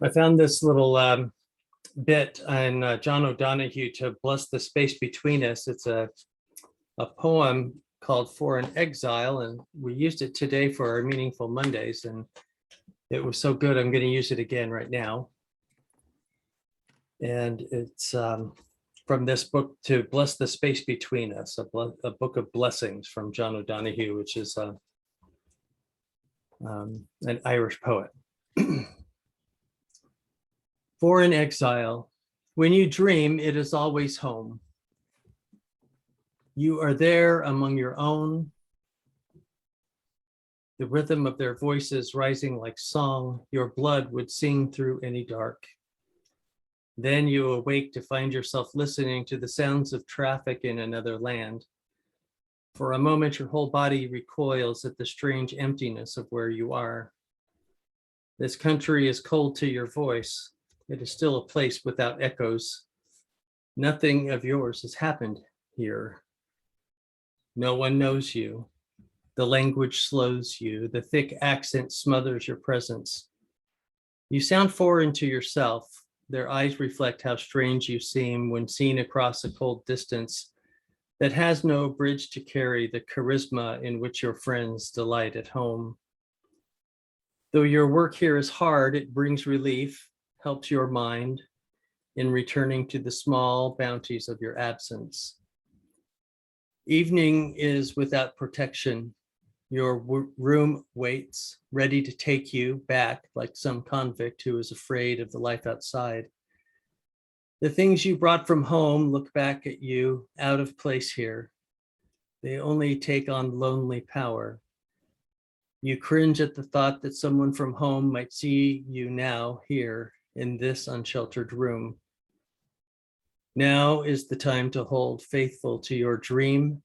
I found this little bit on John O'Donohue to bless the space between us. It's a poem called For an Exile, and we used it today for our Meaningful Mondays, and it was so good, I'm going to use it again right now. And it's from this book, To Bless the Space Between Us, a book of blessings from John O'Donohue, which is an Irish poet. For an exile, when you dream, it is always home. You are there among your own, the rhythm of their voices rising like song, your blood would sing through any dark. Then you awake to find yourself listening to the sounds of traffic in another land. For a moment, your whole body recoils at the strange emptiness of where you are. This country is cold to your voice. It is still a place without echoes. Nothing of yours has happened here. No one knows you. The language slows you. The thick accent smothers your presence. You sound foreign to yourself. Their eyes reflect how strange you seem when seen across a cold distance that has no bridge to carry the charisma in which your friends delight at home. Though your work here is hard, it brings relief, helps your mind in returning to the small bounties of your absence. Evening is without protection. Your room waits, ready to take you back like some convict who is afraid of the life outside. The things you brought from home look back at you, out of place here. They only take on lonely power. You cringe at the thought that someone from home might see you now here in this unsheltered room. Now is the time to hold faithful to your dream,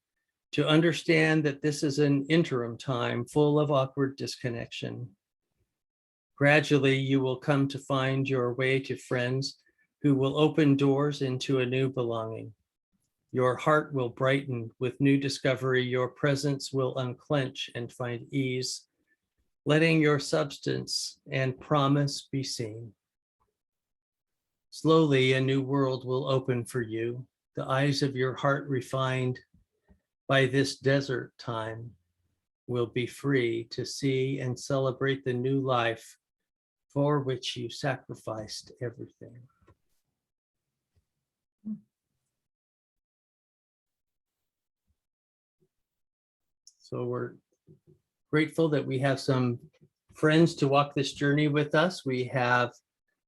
to understand that this is an interim time full of awkward disconnection. Gradually, you will come to find your way to friends who will open doors into a new belonging. Your heart will brighten with new discovery. Your presence will unclench and find ease, letting your substance and promise be seen. Slowly, a new world will open for you, the eyes of your heart refined by this desert time will be free to see and celebrate the new life for which you sacrificed everything. So we're grateful that we have some friends to walk this journey with us. We have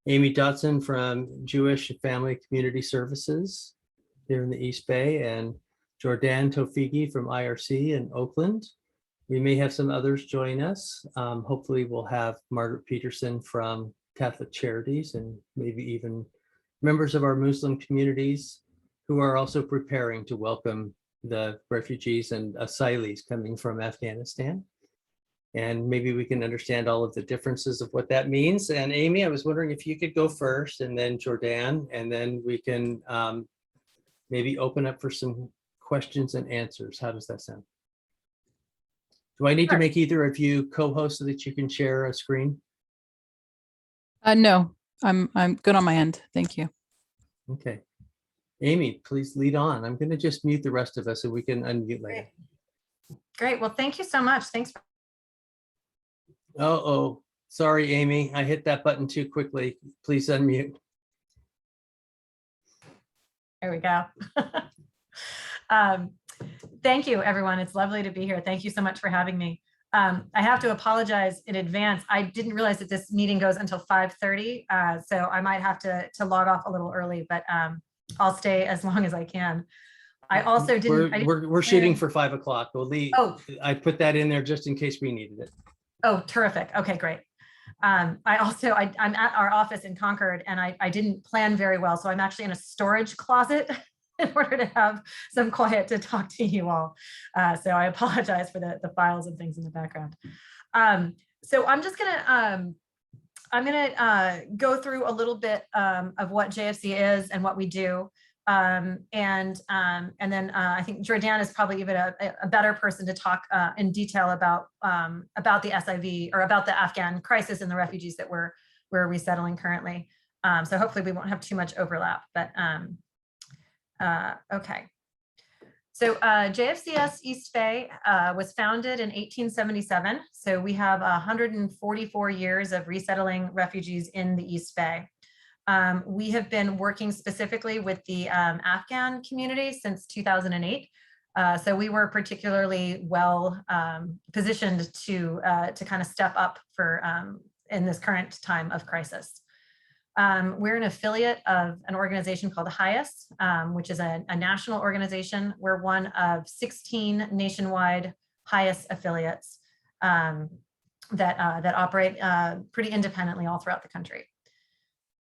Amy Dodson from Jewish Family Community Services here in the East Bay, and Jordane.Tofighi from IRC in Oakland. We may have some others join us. Hopefully we'll have Margaret Peterson from Catholic Charities, and maybe even members of our Muslim communities who are also preparing to welcome the refugees and asylees coming from Afghanistan. And maybe we can understand all of the differences of what that means. And Amy, I was wondering if you could go first, and then Jordane, and then we can maybe open up for some questions and answers. How does that sound? Do I need to make either of you co-hosts so that you can share a screen? No, I'm good on my end. Thank you. Okay. Amy, please lead on. I'm going to just mute the rest of us so we can unmute later. Great. Well, thank you so much. Thanks. Oh, sorry, Amy. I hit that button too quickly. Please unmute. There we go. Thank you, everyone. It's lovely to be here. Thank you so much for having me. I have to apologize in advance. I didn't realize that this meeting goes until 5:30, so I might have to log off a little early, but I'll stay as long as I can. I also didn't. We're shooting for 5 o'clock. We'll leave. Oh, I put that in there just in case we needed it. Oh, terrific. Okay, great. I'm at our office in Concord, and I didn't plan very well, so I'm actually in a storage closet in order to have some quiet to talk to you all. So I apologize for the files and things in the background. So I'm just gonna go through a little bit of what JFC is and what we do. And then I think Jordane is probably even a better person to talk in detail about the SIV, or about the Afghan crisis and the refugees that we're we're resettling currently. So hopefully we won't have too much overlap, but okay. So JFCS East Bay was founded in 1877. So we have 144 years of resettling refugees in the East Bay. We have been working specifically with the Afghan community since 2008. So we were particularly well positioned to kind of step up for in this current time of crisis. We're an affiliate of an organization called HIAS, which is a national organization. We're one of 16 nationwide HIAS affiliates that operate pretty independently all throughout the country.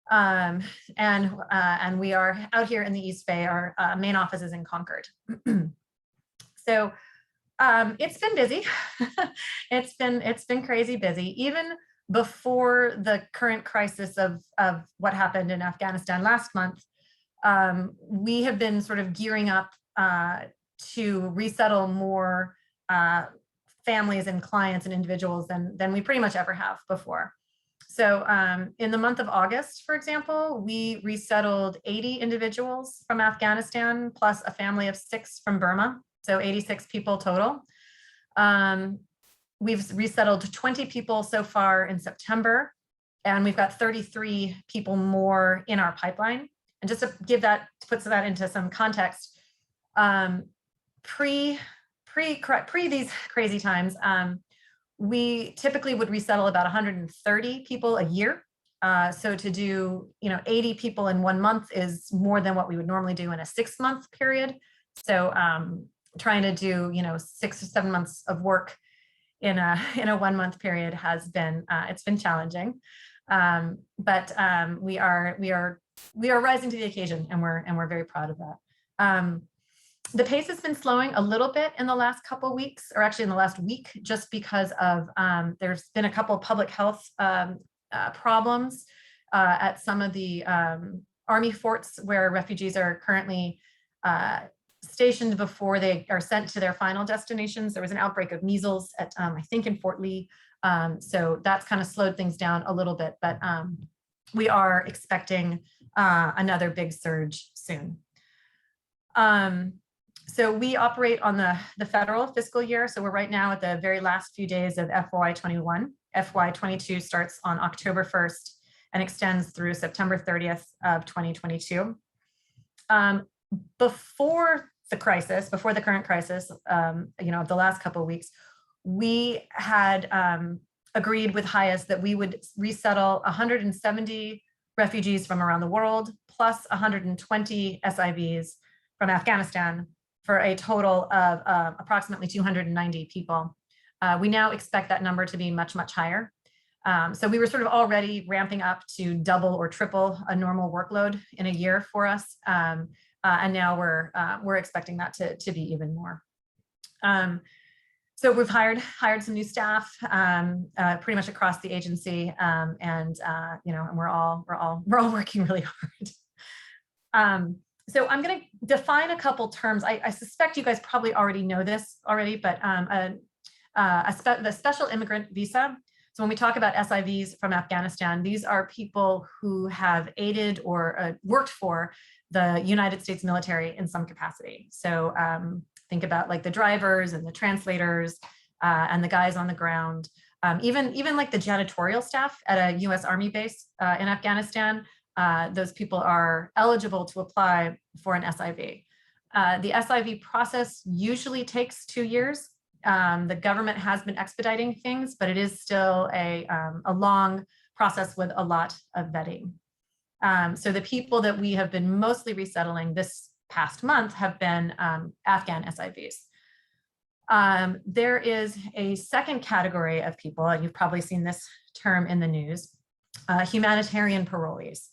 And we are out here in the East Bay. Our main office is in Concord. So it's been busy. It's been crazy busy. Even before the current crisis of what happened in Afghanistan last month, we have been sort of gearing up to resettle more families and clients and individuals than we pretty much ever have before. So in the month of August, for example, we resettled 80 individuals from Afghanistan, plus a family of 6 from Burma, so 86 people total. We've resettled 20 people so far in September, and we've got 33 people more in our pipeline. And just to give that, to put that into some context, pre these crazy times, we typically would resettle about 130 people a year. So to do 80 people in 1 month is more than what we would normally do in a 6-month period. So trying to do 6 or 7 months of work in a 1 month period has been it's been challenging, but we are rising to the occasion, and we're very proud of that. The pace has been slowing a little bit in the last couple of weeks, or actually in the last week, just because of there's been a couple of public health problems at some of the Army forts where refugees are currently stationed before they are sent to their final destinations. There was an outbreak of measles at, I think, in Fort Lee. So that's kind of slowed things down a little bit, but we are expecting another big surge soon. So we operate on the federal fiscal year. So we're right now at the very last few days of FY21. FY22 starts on October 1st and extends through September 30th of 2022. Before the crisis, before the current crisis, the last couple of weeks, we had agreed with HIAS that we would resettle 170 refugees from around the world, plus 120 SIVs from Afghanistan, for a total of approximately 290 people. We now expect that number to be much, much higher. So we were sort of already ramping up to double or triple a normal workload in a year for us. And now we're expecting that to be even more. So we've hired some new staff pretty much across the agency, and we're all working really hard. So I'm going to define a couple terms. I suspect you guys probably already know this already, but the special immigrant visa. So when we talk about SIVs from Afghanistan, these are people who have aided or worked for the United States military in some capacity. So think about like the drivers and the translators and the guys on the ground, even like the janitorial staff at a US Army base in Afghanistan. Those people are eligible to apply for an SIV. The SIV process usually takes 2 years. The government has been expediting things, but it is still a long process with a lot of vetting. So the people that we have been mostly resettling this past month have been Afghan SIVs. There is a second category of people, and you've probably seen this term in the news, humanitarian parolees.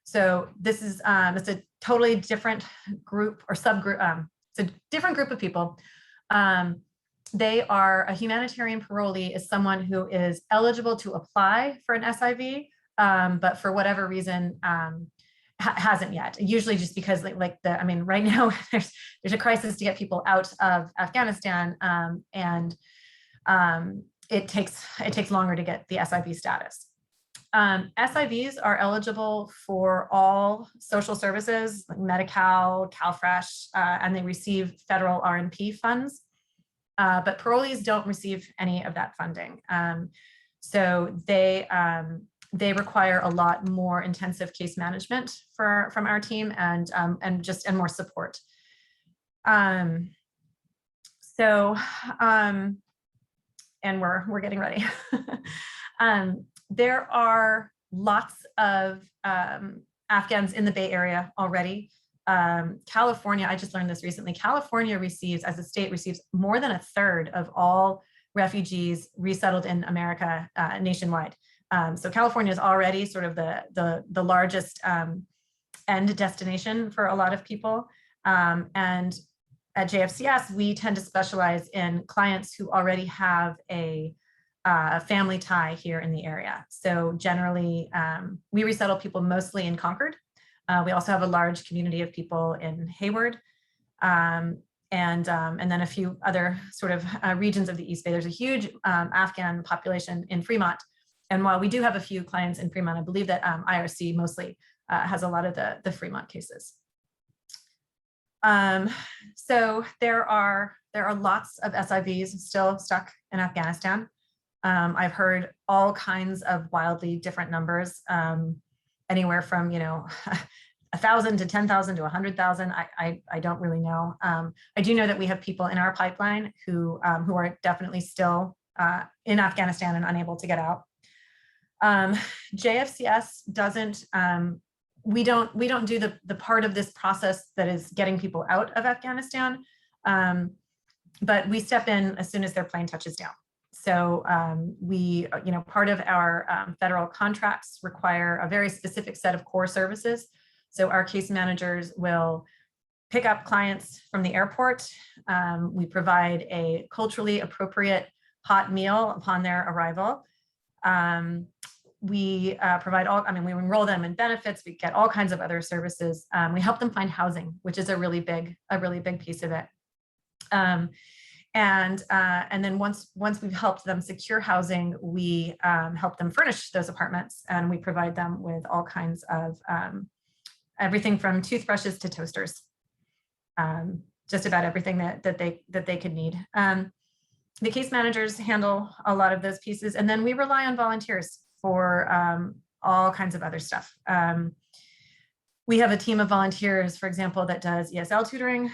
So this is it's a totally different group or subgroup. It's a different group of people. They are a humanitarian parolee is someone who is eligible to apply for an SIV, but for whatever reason hasn't yet. Usually just because right now there's a crisis to get people out of Afghanistan, and it takes longer to get the SIV status. SIVs are eligible for all social services, like Medi-Cal, CalFresh, and they receive federal R&P funds. But parolees don't receive any of that funding. So they require a lot more intensive case management from our team and more support. And we're getting ready. There are lots of Afghans in the Bay Area already. California, I just learned this recently, California receives, as a state, receives more than a third of all refugees resettled in America nationwide. So California is already sort of the largest end destination for a lot of people. And at JFCS, we tend to specialize in clients who already have a family tie here in the area. So generally, we resettle people mostly in Concord. We also have a large community of people in Hayward, and then a few other sort of regions of the East Bay. There's a huge Afghan population in Fremont. And while we do have a few clients in Fremont, I believe that IRC mostly has a lot of the Fremont cases. So there are lots of SIVs still stuck in Afghanistan. I've heard all kinds of wildly different numbers, anywhere from 1,000 to 10,000 to 100,000. I don't really know. I do know that we have people in our pipeline who are definitely still in Afghanistan and unable to get out. JFCS doesn't. We don't do the part of this process that is getting people out of Afghanistan, but we step in as soon as their plane touches down. So part of our federal contracts require a very specific set of core services. So our case managers will pick up clients from the airport. We provide a culturally appropriate hot meal upon their arrival. We provide we enroll them in benefits. We get all kinds of other services. We help them find housing, which is a really big piece of it. And then once we've helped them secure housing, we help them furnish those apartments, and we provide them with all kinds of everything from toothbrushes to toasters, just about everything that they could need. The case managers handle a lot of those pieces, and then we rely on volunteers for all kinds of other stuff. We have a team of volunteers, for example, that does ESL tutoring.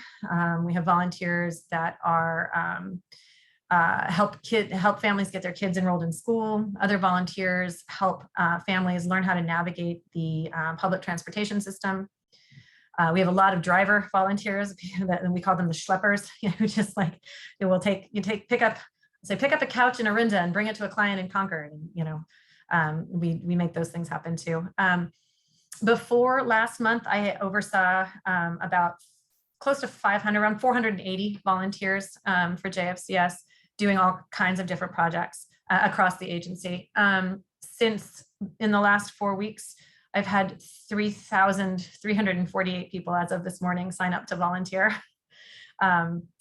We have volunteers that are help families get their kids enrolled in school. Other volunteers help families learn how to navigate the public transportation system. We have a lot of driver volunteers, and we call them the schleppers, who just pick up a couch in Orinda and bring it to a client in Concord. And, we make those things happen too. Before last month, I oversaw about close to 500, around 480 volunteers for JFCS, doing all kinds of different projects across the agency. Since in the last 4 weeks, I've had 3,348 people as of this morning sign up to volunteer.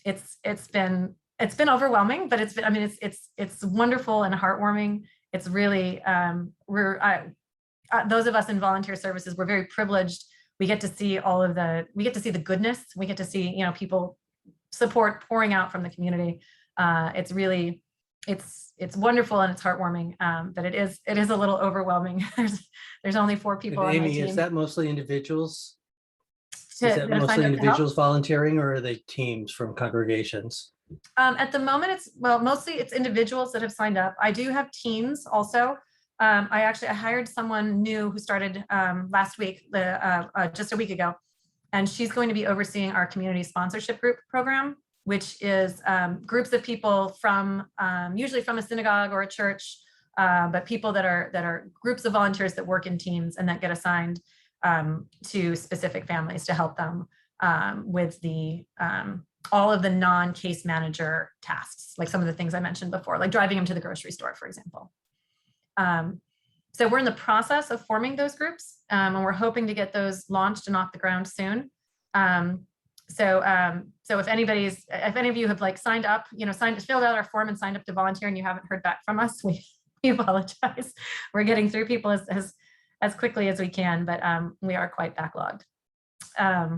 It's been overwhelming, but it's wonderful and heartwarming. It's really those of us in volunteer services, we're very privileged. We get to see the goodness. We get to see, people support pouring out from the community. It's really, it's wonderful and it's heartwarming, but it is a little overwhelming. There's only 4 people on my Amy, team. is that mostly individuals? Is that mostly individuals volunteering, or are they teams from congregations? At the moment, mostly it's individuals that have signed up. I do have teams also. I hired someone new who started last week, just a week ago, and she's going to be overseeing our community sponsorship group program, which is groups of people from usually from a synagogue or a church, but people that are groups of volunteers that work in teams and that get assigned to specific families to help them with all of the non-case manager tasks, like some of the things I mentioned before, like driving them to the grocery store, for example. So we're in the process of forming those groups, and we're hoping to get those launched and off the ground soon. So if any of you have signed up, filled out our form and signed up to volunteer and you haven't heard back from us, We apologize. We're getting through people as quickly as we can, but we are quite backlogged. I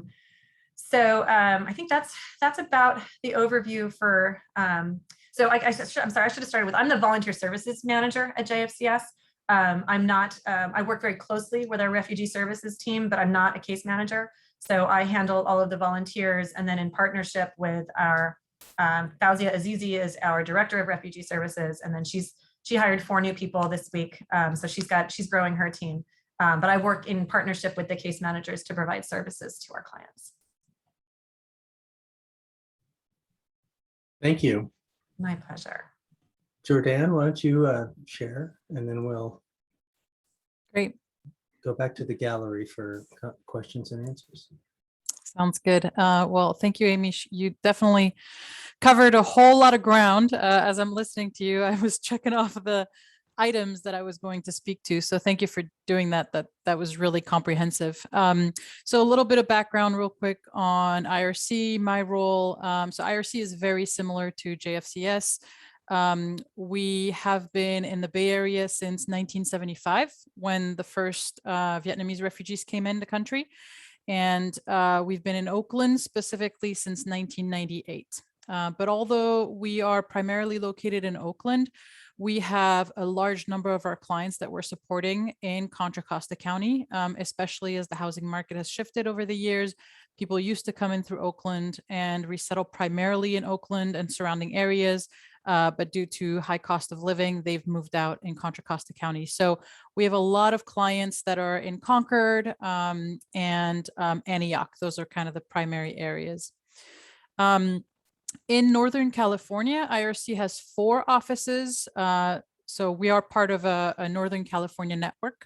think that's about the overview for, I'm sorry, I should have started with, I'm the volunteer services manager at JFCS. I'm not, I work very closely with our refugee services team, but I'm not a case manager. So I handle all of the volunteers, and then in partnership with our, Fauzia Azizi is our director of refugee services. And then she hired 4 new people this week. So she's growing her team. But I work in partnership with the case managers to provide services to our clients. Thank you. My pleasure. Jordane, why don't you share, and then we'll Great. go back to the gallery for questions and answers. Sounds good. Well, thank you, Amy. You definitely covered a whole lot of ground. As I'm listening to you, I was checking off the items that I was going to speak to. So thank you for doing that. That was really comprehensive. So a little bit of background real quick on IRC, my role. So IRC is very similar to JFCS. We have been in the Bay Area since 1975, when the first Vietnamese refugees came in the country. And we've been in Oakland specifically since 1998. But although we are primarily located in Oakland, we have a large number of our clients that we're supporting in Contra Costa County, especially as the housing market has shifted over the years. People used to come in through Oakland and resettle primarily in Oakland and surrounding areas. But due to high cost of living, they've moved out in Contra Costa County. So we have a lot of clients that are in Concord and Antioch. Those are kind of the primary areas. In Northern California, IRC has 4 offices. So we are part of a Northern California network.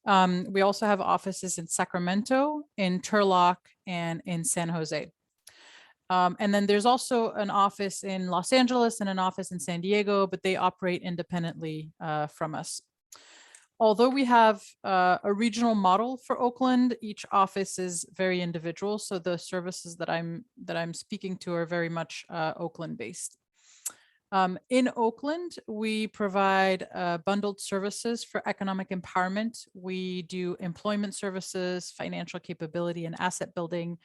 We also have offices in Sacramento, in Turlock, and in San Jose. And then there's also an office in Los Angeles and an office in San Diego, but they operate independently from us. Although we have a regional model for Oakland, each office is very individual. So the services that I'm speaking to are very much Oakland based. In Oakland, we provide bundled services for economic empowerment. We do employment services, financial capability, and asset building.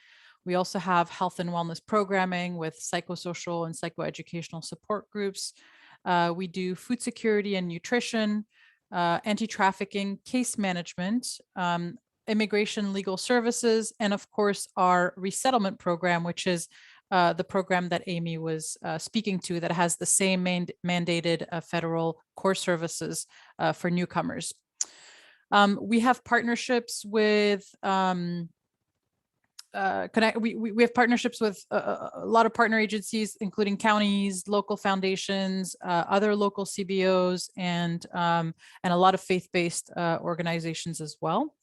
We also have health and wellness programming with psychosocial and psychoeducational support groups. We do food security and nutrition, anti-trafficking, case management, immigration legal services, and of course, our resettlement program, which is the program that Amy was speaking to, that has the same mandated federal core services for newcomers. We have partnerships with we have partnerships with a lot of partner agencies, including counties, local foundations, other local CBOs, and a lot of faith-based organizations as well.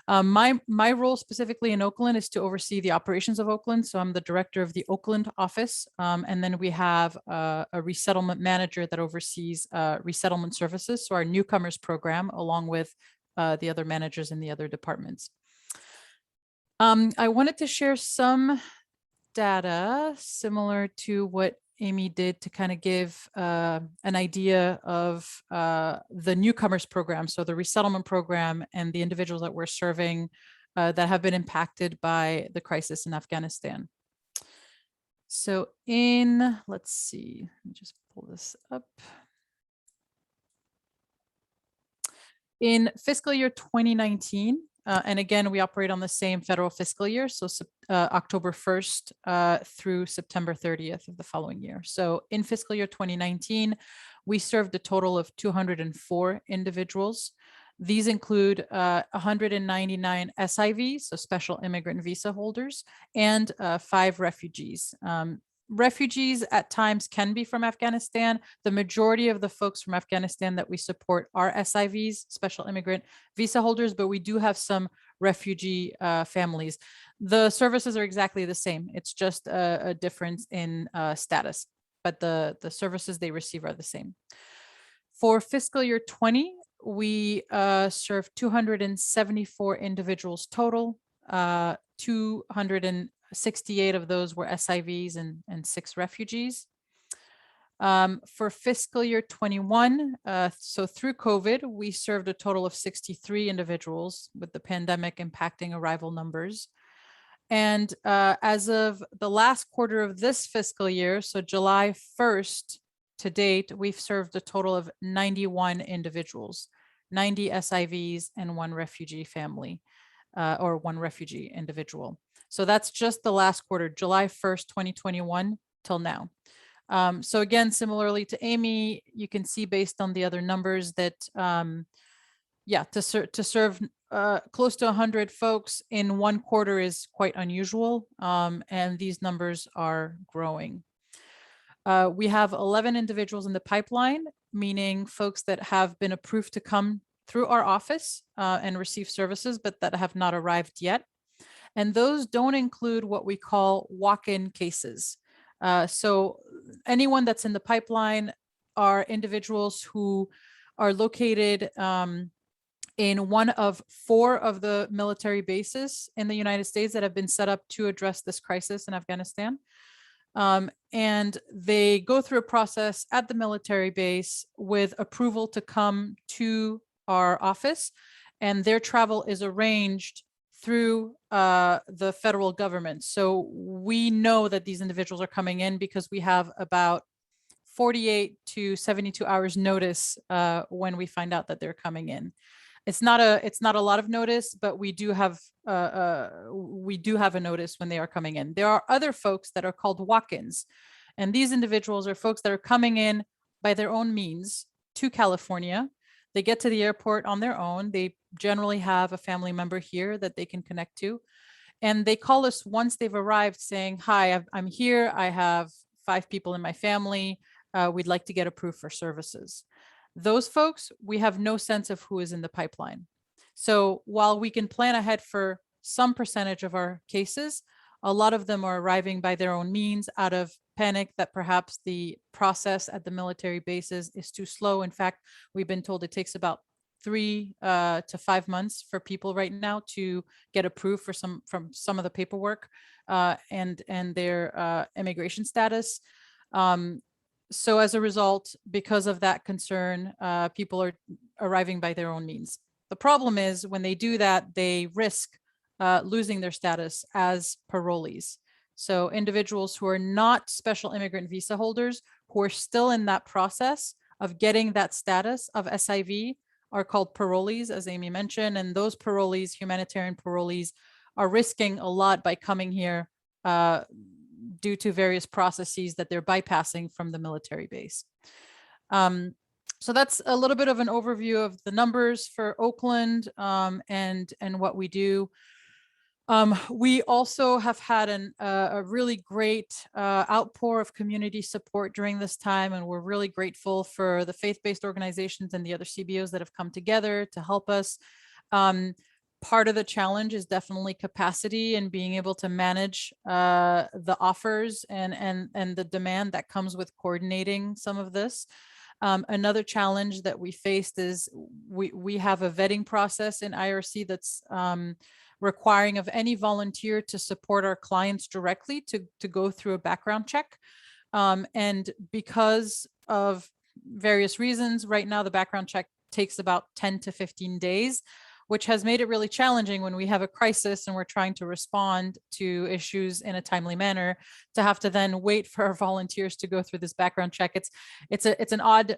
My role specifically in Oakland is to oversee the operations of Oakland. So I'm the director of the Oakland office. And then we have a resettlement manager that oversees resettlement services. So our newcomers program, along with the other managers in the other departments. I wanted to share some data similar to what Amy did to kind of give an idea of the newcomers program, so the resettlement program and the individuals that we're serving that have been impacted by the crisis in Afghanistan. So let's see, let me just pull this up. In fiscal year 2019, and again, we operate on the same federal fiscal year, so October 1st through September 30th of the following year. So in fiscal year 2019, we served a total of 204 individuals. These include 199 SIVs, so special immigrant visa holders, and 5 refugees. Refugees at times can be from Afghanistan. The majority of the folks from Afghanistan that we support are SIVs, special immigrant visa holders, but we do have some refugee families. The services are exactly the same. It's just a difference in status, but the services they receive are the same. For fiscal year 20, we served 274 individuals total, 268 of those were SIVs and 6 refugees. For fiscal year 21, so through COVID, we served a total of 63 individuals, with the pandemic impacting arrival numbers. And as of the last quarter of this fiscal year, so July 1st to date, we've served a total of 91 individuals, 90 SIVs and one refugee family, or one refugee individual. So that's just the last quarter, July 1st, 2021 till now. So again, similarly to Amy, you can see based on the other numbers that, yeah, to serve close to 100 folks in one quarter is quite unusual, and these numbers are growing. We have 11 individuals in the pipeline, meaning folks that have been approved to come through our office and receive services, but that have not arrived yet. And those don't include what we call walk-in cases. So anyone that's in the pipeline are individuals who are located in one of 4 of the military bases in the United States that have been set up to address this crisis in Afghanistan. And they go through a process at the military base with approval to come to our office, and their travel is arranged through the federal government. So we know that these individuals are coming in because we have about 48 to 72 hours notice when we find out that they're coming in. It's not a lot of notice, but we do have a notice when they are coming in. There are other folks that are called walk-ins, and these individuals are folks that are coming in by their own means to California. They get to the airport on their own. They generally have a family member here that they can connect to, and they call us once they've arrived saying, "Hi, I'm here. I have 5 people in my family. We'd like to get approved for services." Those folks, we have no sense of who is in the pipeline. So while we can plan ahead for some percentage of our cases, a lot of them are arriving by their own means out of panic that perhaps the process at the military bases is too slow. In fact, we've been told it takes about 3 to 5 months for people right now to get approved for some of the paperwork and their immigration status. So as a result, because of that concern, people are arriving by their own means. The problem is when they do that, they risk losing their status as parolees. So individuals who are not special immigrant visa holders, who are still in that process of getting that status of SIV, are called parolees, as Amy mentioned. And those parolees, humanitarian parolees, are risking a lot by coming here due to various processes that they're bypassing from the military base. So that's a little bit of an overview of the numbers for Oakland and what we do. We also have had a really great outpour of community support during this time, and we're really grateful for the faith-based organizations and the other CBOs that have come together to help us. Part of the challenge is definitely capacity and being able to manage the offers and the demand that comes with coordinating some of this. Another challenge that we faced is we have a vetting process in IRC that's requiring of any volunteer to support our clients directly to go through a background check. And because of various reasons, right now the background check takes about 10 to 15 days, which has made it really challenging when we have a crisis and we're trying to respond to issues in a timely manner, to have to then wait for our volunteers to go through this background check. It's an odd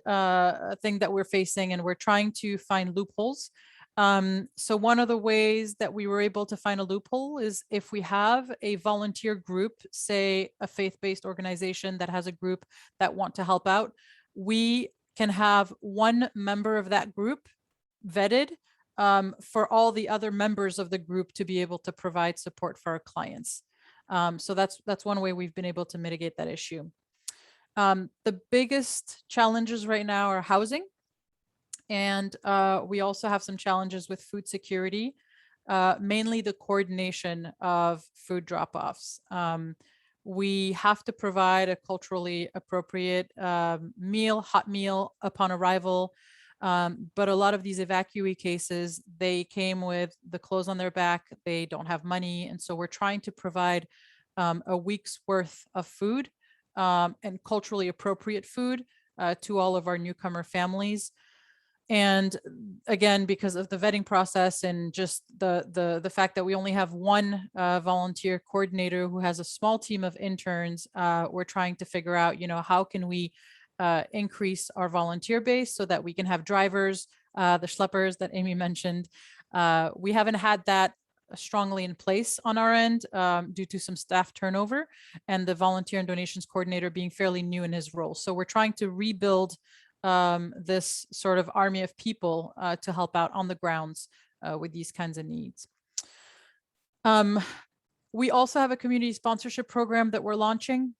thing that we're facing, and we're trying to find loopholes. So one of the ways that we were able to find a loophole is if we have a volunteer group, say a faith-based organization that has a group that want to help out, we can have one member of that group vetted for all the other members of the group to be able to provide support for our clients. So that's one way we've been able to mitigate that issue. The biggest challenges right now are housing. And we also have some challenges with food security, mainly the coordination of food drop-offs. We have to provide a culturally appropriate hot meal upon arrival. But a lot of these evacuee cases, they came with the clothes on their back, they don't have money. And so we're trying to provide a week's worth of food and culturally appropriate food to all of our newcomer families. And again, because of the vetting process and just the fact that we only have one volunteer coordinator who has a small team of interns, we're trying to figure out, how can we increase our volunteer base so that we can have drivers, the schleppers that Amy mentioned. We haven't had that strongly in place on our end due to some staff turnover and the volunteer and donations coordinator being fairly new in his role. So we're trying to rebuild this sort of army of people to help out on the grounds with these kinds of needs. We also have a community sponsorship program that we're launching.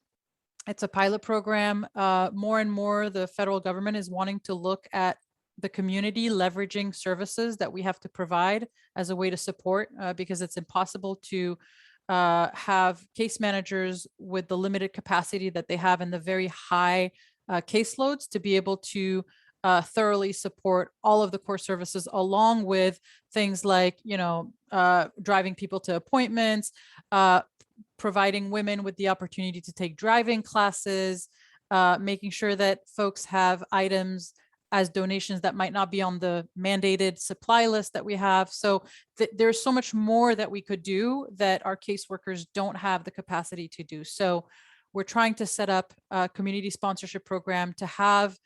It's a pilot program. More and more, the federal government is wanting to look at the community leveraging services that we have to provide as a way to support, because it's impossible to have case managers with the limited capacity that they have and the very high caseloads to be able to thoroughly support all of the core services, along with things like, driving people to appointments, providing women with the opportunity to take driving classes, making sure that folks have items as donations that might not be on the mandated supply list that we have. So there's so much more that we could do that our caseworkers don't have the capacity to do. So we're trying to set up a community sponsorship program to have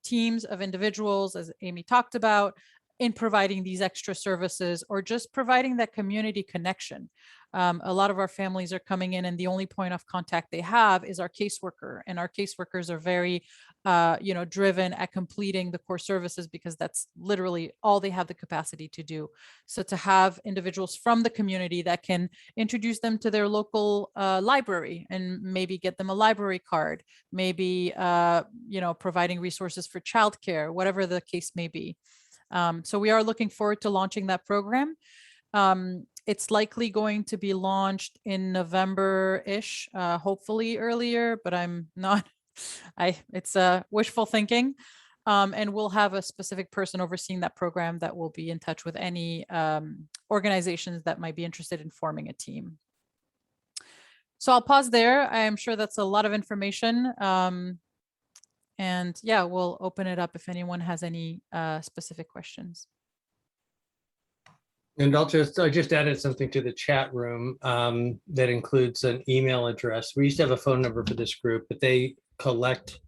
teams of individuals, as Amy talked about, in providing these extra services or just providing that community connection. A lot of our families are coming in and the only point of contact they have is our caseworker, and our caseworkers are very driven at completing the core services because that's literally all they have the capacity to do. So to have individuals from the community that can introduce them to their local library and maybe get them a library card, maybe providing resources for childcare, whatever the case may be. So we are looking forward to launching that program. It's likely going to be launched in November-ish, hopefully earlier, but I'm not, it's wishful thinking. And we'll have a specific person overseeing that program that will be in touch with any organizations that might be interested in forming a team. So I'll pause there. I am sure that's a lot of information. And yeah, we'll open it up if anyone has any specific questions. And I just added something to the chat room that includes an email address. We used to have a phone number for this group, but they collect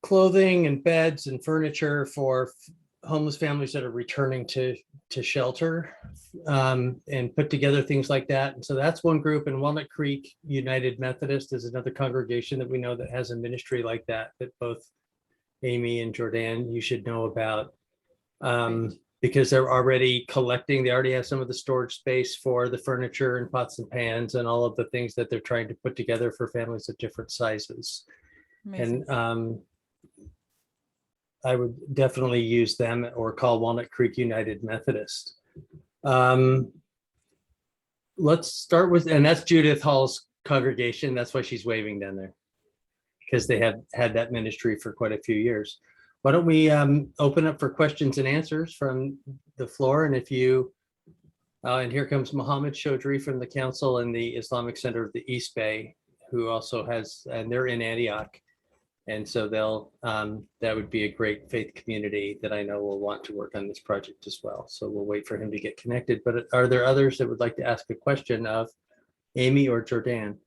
clothing and beds and furniture for homeless families that are returning to shelter, and put together things like that. And so that's one group. And Walnut Creek United Methodist is another congregation that we know that has a ministry like that both Amy and Jordane, you should know about. Because they're already collecting, they already have some of the storage space for the furniture and pots and pans and all of the things that they're trying to put together for families of different sizes. Amazing. And I would definitely use them or call Walnut Creek United Methodist. Let's start with, and that's Judith Hall's congregation. That's why she's waving down there, because they have had that ministry for quite a few years. Why don't we open up for questions and answers from the floor? And if you, and here comes Mohammed Chaudhry from the Council and the Islamic Center of the East Bay, who also has, and they're in Antioch. And so they'll, that would be a great faith community that I know will want to work on this project as well. So we'll wait for him to get connected. But are there others that would like to ask a question of Amy or Jordane?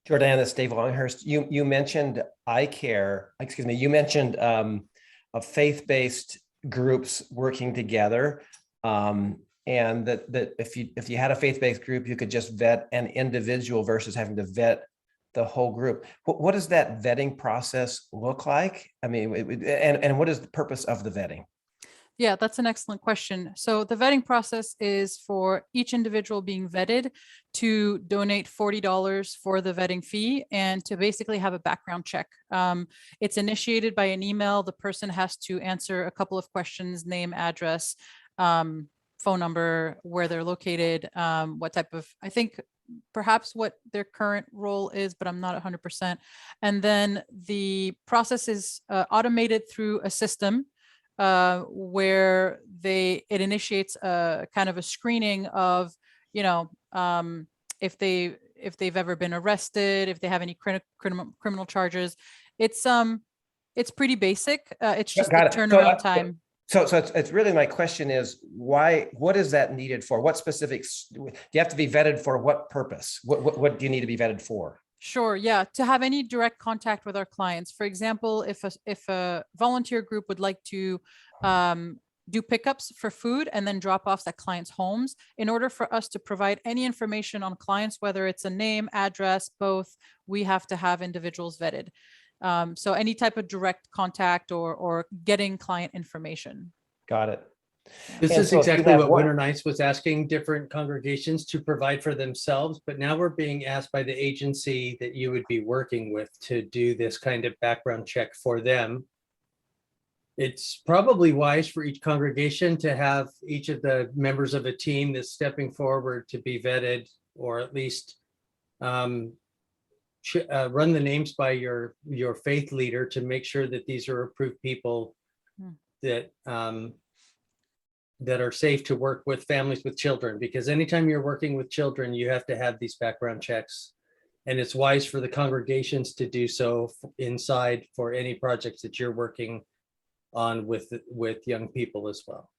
Jordane, it's Dave Longhurst. You mentioned you mentioned a faith-based groups working together, and that if you had a faith-based group, you could just vet an individual versus having to vet the whole group. What does that vetting process look like? I mean, and what is the purpose of the vetting? Yeah, that's an excellent question. So the vetting process is for each individual being vetted to donate $40 for the vetting fee and to basically have a background check. It's initiated by an email. The person has to answer a couple of questions: name, address, phone number, where they're located, what type of, I think perhaps what their current role is, but I'm not 100%. And then the process is automated through a system where it initiates a kind of a screening of, if they've ever been arrested, if they have any criminal charges. It's pretty basic. It's just the Got it. turnaround time. So it's really, my question is, what is that needed for? What specifics do you have to be vetted for? What purpose? What do you need to be vetted for? Sure. Yeah. To have any direct contact with our clients. For example, if a volunteer group would like to do pickups for food and then drop offs at clients' homes, in order for us to provide any information on clients, whether it's a name, address, both, we have to have individuals vetted. So any type of direct contact or getting client information. Got it. This And is so if you exactly have what one- Winter Nights was asking different congregations to provide for themselves, but now we're being asked by the agency that you would be working with to do this kind of background check for them. It's probably wise for each congregation to have each of the members of a team that's stepping forward to be vetted, or at least run the names by your faith leader to make sure that these are approved people that that are safe to work with families with children, because anytime you're working with children, you have to have these background checks. And it's wise for the congregations to do so inside for any projects that you're working on with young people as well.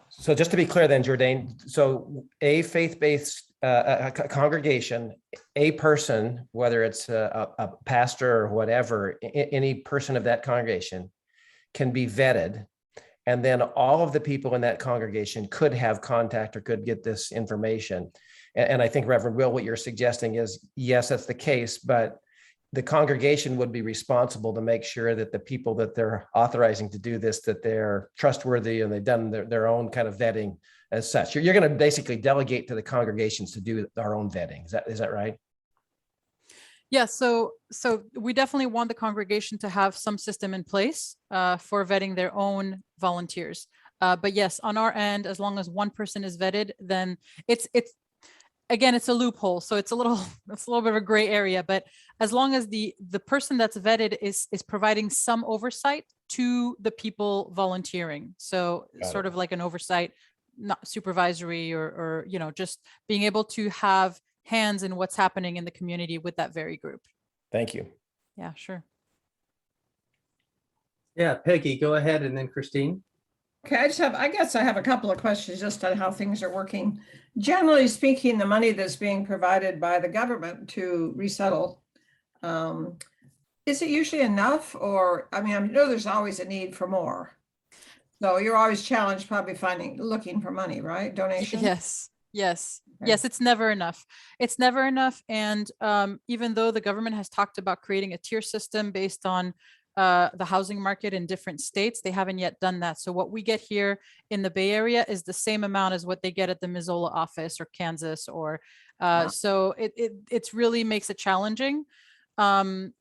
So just to be clear then, Jordane, so a faith-based congregation, a person, whether it's a pastor or whatever, any person of that congregation can be vetted. And then all of the people in that congregation could have contact or could get this information. And I think, Reverend Will, what you're suggesting is, yes, that's the case, but the congregation would be responsible to make sure that the people that they're authorizing to do this, that they're trustworthy and they've done their own kind of vetting as such. You're going to basically delegate to the congregations to do our own vetting. Is that right? Yeah, so we definitely want the congregation to have some system in place for vetting their own volunteers. But yes, on our end, as long as one person is vetted, then it's again, it's a loophole. So it's a little bit of a gray area. But as long as the person that's vetted is providing some oversight to the people volunteering, so sort of like an oversight, not supervisory or just being able to have hands in what's happening in the community with that very group. Thank you. Yeah, sure. Yeah, Peggy, go ahead, and then Christine. Okay, I guess I have a couple of questions just on how things are working. Generally speaking, the money that's being provided by the government to resettle, is it usually enough? Or, I mean, I know there's always a need for more. So you're always challenged probably looking for money, right? Donations? Yes. Okay. Yes, it's never enough. It's never enough. And even though the government has talked about creating a tier system based on the housing market in different states, they haven't yet done that. So what we get here in the Bay Area is the same amount as what they get at the Missoula office or Kansas, or so it really makes it challenging. And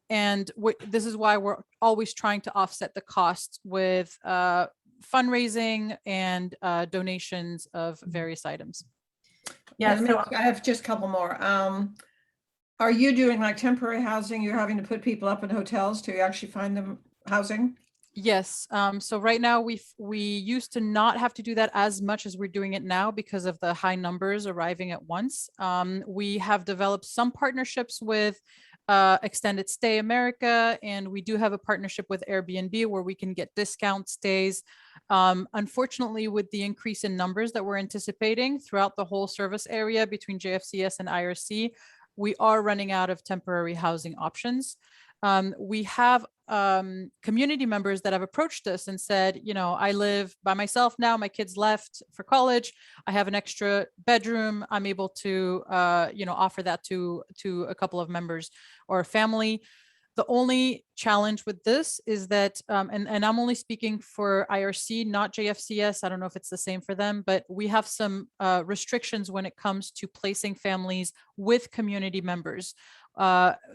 this is why we're always trying to offset the costs with fundraising and donations of various items. Yeah, And so I have just a couple more. Are you doing like temporary housing? You're having to put people up in hotels to actually find them housing? Yes. So right now we used to not have to do that as much as we're doing it now because of the high numbers arriving at once. We have developed some partnerships with Extended Stay America, and we do have a partnership with Airbnb where we can get discount stays. Unfortunately, with the increase in numbers that we're anticipating throughout the whole service area between JFCS and IRC, we are running out of temporary housing options. We have community members that have approached us and said, I live by myself now, my kids left for college, I have an extra bedroom, I'm able to offer that to a couple of members or family. The only challenge with this is that, and I'm only speaking for IRC, not JFCS. I don't know if it's the same for them, but we have some restrictions when it comes to placing families with community members.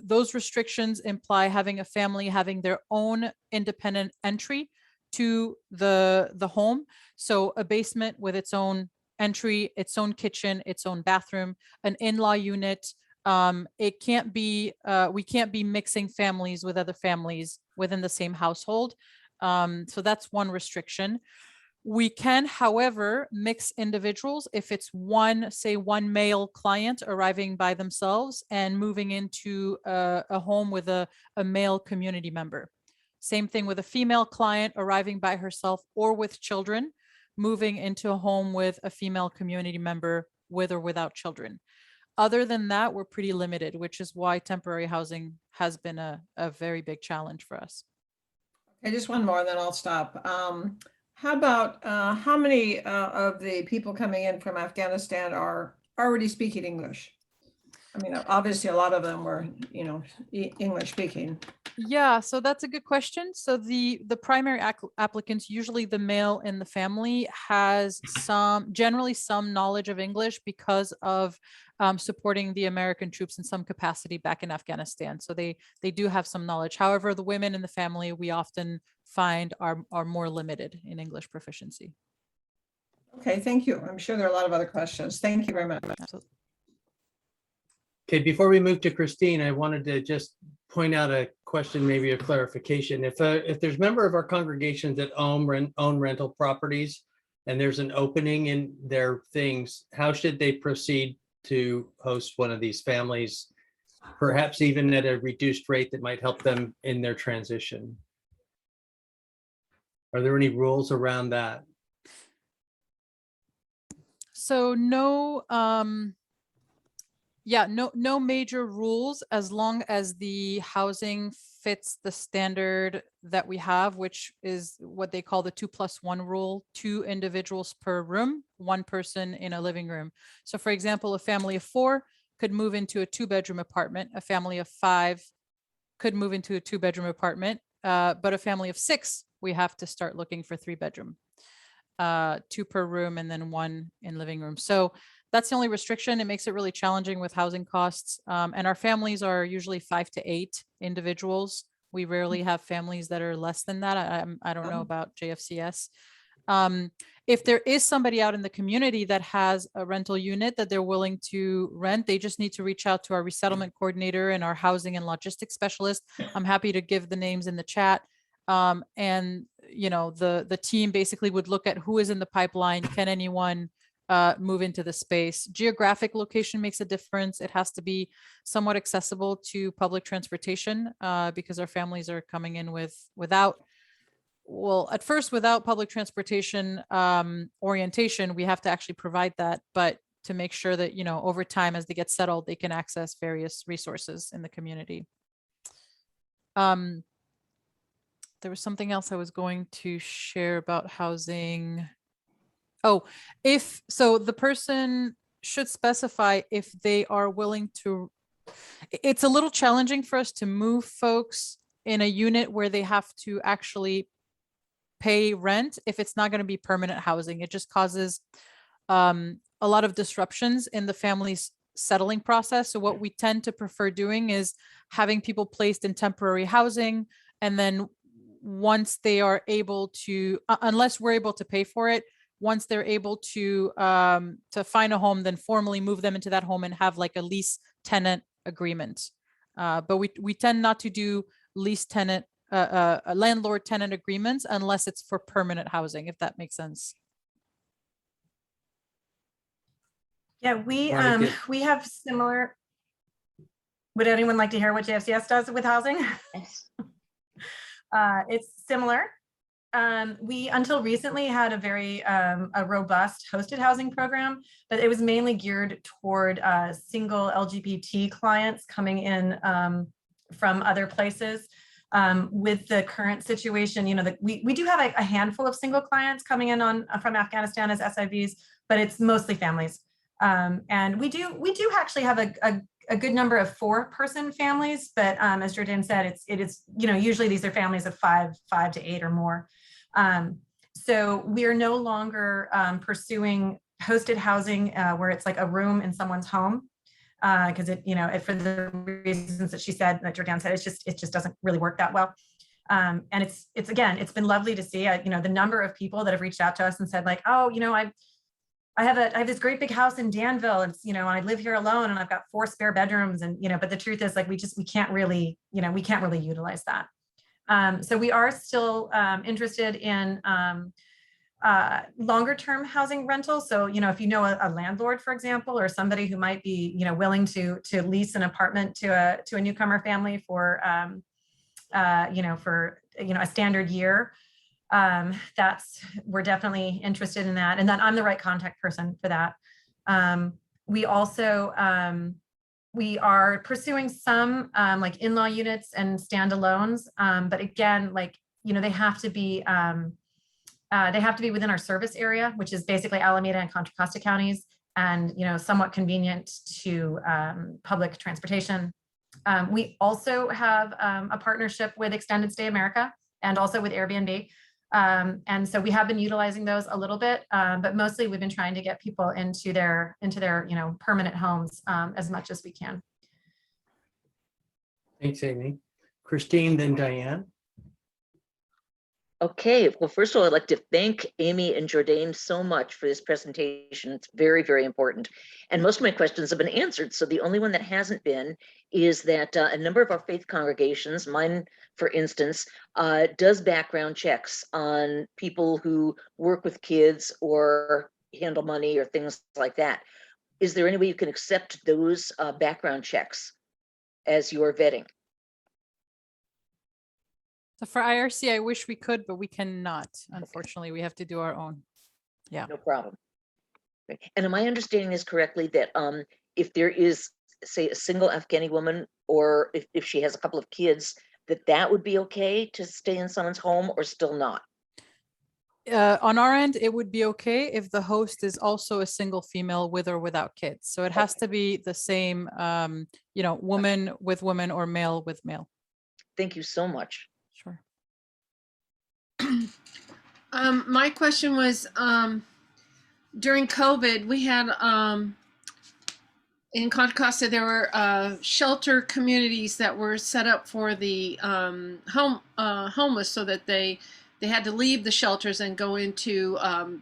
Those restrictions imply having a family having their own independent entry to the home. So a basement with its own entry, its own kitchen, its own bathroom, an in-law unit. It can't be, we can't be mixing families with other families within the same household. So that's one restriction. We can, however, mix individuals if it's one male client arriving by themselves and moving into a home with a male community member. Same thing with a female client arriving by herself or with children, moving into a home with a female community member with or without children. Other than that, we're pretty limited, which is why temporary housing has been a very big challenge for us. Okay, just one more, and then I'll stop. How about how many of the people coming in from Afghanistan are already speaking English? I mean, obviously a lot of them were, English speaking. Yeah, so that's a good question. So the primary applicants, usually the male in the family, has generally some knowledge of English because of supporting the American troops in some capacity back in Afghanistan. So they do have some knowledge. However, the women in the family, we often find are more limited in English proficiency. Okay, thank you. I'm sure there are a lot of other questions. Thank you very much. Absolutely. Okay, before we move to Christine, I wanted to just point out a question, maybe a clarification. If there's a member of our congregation that own rental properties and there's an opening in their things, how should they proceed to host one of these families, perhaps even at a reduced rate that might help them in their transition? Are there any rules around that? So no major rules, as long as the housing fits the standard that we have, which is what they call the 2+1 rule: 2 individuals per room, 1 person in a living room. So for example, a family of 4 could move into a 2-bedroom apartment. A family of 5 could move into a 2-bedroom apartment, but a family of 6, we have to start looking for 3-bedroom, 2 per room, and then 1 in living room. So that's the only restriction. It makes it really challenging with housing costs. And our families are usually 5 to 8 individuals. We rarely have families that are less than that. I don't know about JFCS. If there is somebody out in the community that has a rental unit that they're willing to rent, they just need to reach out to our resettlement coordinator and our housing and logistics specialist. I'm happy to give the names in the chat. And the team basically would look at who is in the pipeline. Can anyone move into the space? Geographic location makes a difference. It has to be somewhat accessible to public transportation, because our families are coming in without public transportation orientation. We have to actually provide that, but to make sure that, over time, as they get settled, they can access various resources in the community. There was something else I was going to share about housing. Oh, the person should specify if they are willing to. It's a little challenging for us to move folks in a unit where they have to actually pay rent if it's not going to be permanent housing. It just causes a lot of disruptions in the family's settling process. So what we tend to prefer doing is having people placed in temporary housing, and then once they are able to, unless we're able to pay for it, once they're able to find a home, then formally move them into that home and have like a lease tenant agreement. But we tend not to do lease tenant, landlord tenant agreements unless it's for permanent housing, if that makes sense. Yeah, we have similar. Would anyone like to hear what JFCS does with housing? Yes. It's similar. We, until recently, had a very a robust hosted housing program, but it was mainly geared toward single LGBT clients coming in from other places. With the current situation, we do have a handful of single clients coming in from Afghanistan as SIVs, but it's mostly families. And we do actually have a good number of 4-person families, but as Jordane said, it is usually these are families of 5 to 8 or more. So we are no longer pursuing hosted housing where it's like a room in someone's home, because for the reasons that she said, that Jordane said, it just doesn't really work that well. And it's been lovely to see the number of people that have reached out to us and said like, oh, I have this great big house in Danville, and and I live here alone, and I've got 4 spare bedrooms, and but the truth is like we can't really utilize that. So we are still interested in longer term housing rentals. So, if you know a landlord, for example, or somebody who might be, willing to lease an apartment to a newcomer family for, a standard year, we're definitely interested in that. And then I'm the right contact person for that. We also, we are pursuing some like in-law units and standalones, but again, they have to be within our service area, which is basically Alameda and Contra Costa counties, and somewhat convenient to public transportation. We also have a partnership with Extended Stay America and also with Airbnb. And so we have been utilizing those a little bit, but mostly we've been trying to get people into their permanent homes as much as we can. Thanks, Amy. Christine, then Diane. Okay, well, first of all, I'd like to thank Amy and Jordane so much for this presentation. It's very, very important. And most of my questions have been answered. So the only one that hasn't been is that a number of our faith congregations, mine, for instance, does background checks on people who work with kids or handle money or things like that. Is there any way you can accept those background checks as your vetting? So for IRC, I wish we could, but we cannot. Unfortunately, we have to do our own. Yeah. No problem. And am I understanding this correctly that if there is, say, a single Afghani woman, or if she has a couple of kids, that would be okay to stay in someone's home, or still not? On our end, it would be okay if the host is also a single female with or without kids. So it has to be the same, woman with woman or male with male. Thank you so much. Sure. My question was, during COVID, we had, in Contra Costa, there were shelter communities that were set up for the homeless, so that they had to leave the shelters and go into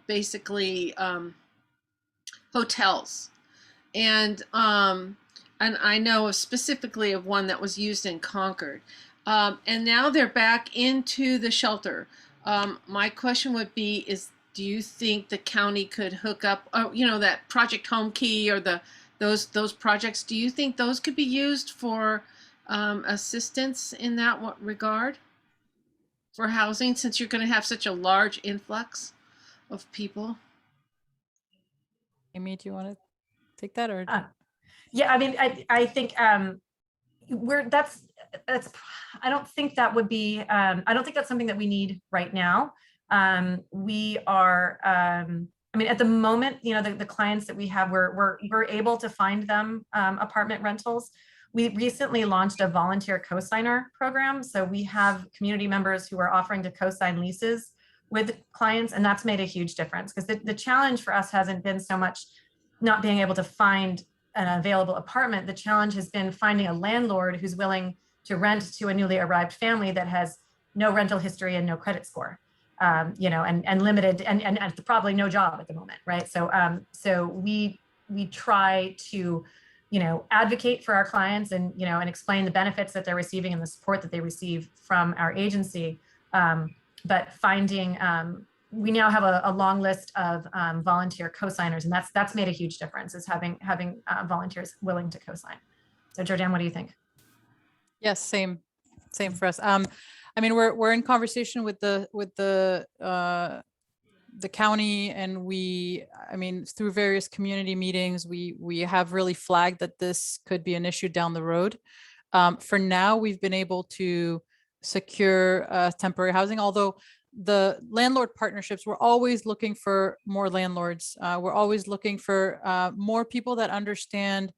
basically hotels. And I know specifically of one that was used in Concord. And now they're back into the shelter. My question would be, do you think the county could hook up, that Project Home Key or those projects, do you think those could be used for assistance in that regard for housing, since you're going to have such a large influx of people? Amy, do you want to take that, or? Yeah, I mean, I think that's I don't think that would be, I don't think that's something that we need right now. We are, I mean, at the moment, the clients that we have, we're able to find them apartment rentals. We recently launched a volunteer co-signer program. So we have community members who are offering to co-sign leases with clients, and that's made a huge difference, because the challenge for us hasn't been so much not being able to find an available apartment. The challenge has been finding a landlord who's willing to rent to a newly arrived family that has no rental history and no credit score, and limited and probably no job at the moment, right? So we try to, advocate for our clients and explain the benefits that they're receiving and the support that they receive from our agency. But finding, we now have a long list of volunteer co-signers, and that's made a huge difference, is having volunteers willing to co-sign. So Jordane, what do you think? Yes, same for us. I mean, we're in conversation with the county, and through various community meetings, we have really flagged that this could be an issue down the road. For now, we've been able to secure temporary housing, although the landlord partnerships, we're always looking for more landlords. We're always looking for more people that understand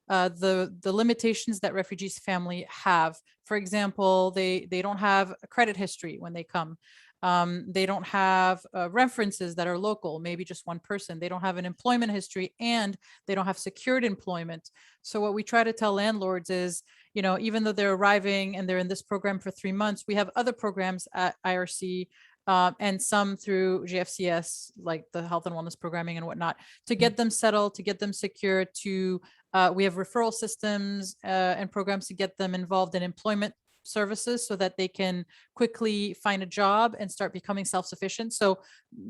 the limitations that refugees family have. For example, they don't have a credit history when they come. They don't have references that are local, maybe just one person. They don't have an employment history, and they don't have secured employment. So what we try to tell landlords is, even though they're arriving and they're in this program for 3 months, we have other programs at IRC and some through JFCS, like the health and wellness programming and whatnot, to get them settled, to get them secure, we have referral systems and programs to get them involved in employment services so that they can quickly find a job and start becoming self-sufficient. So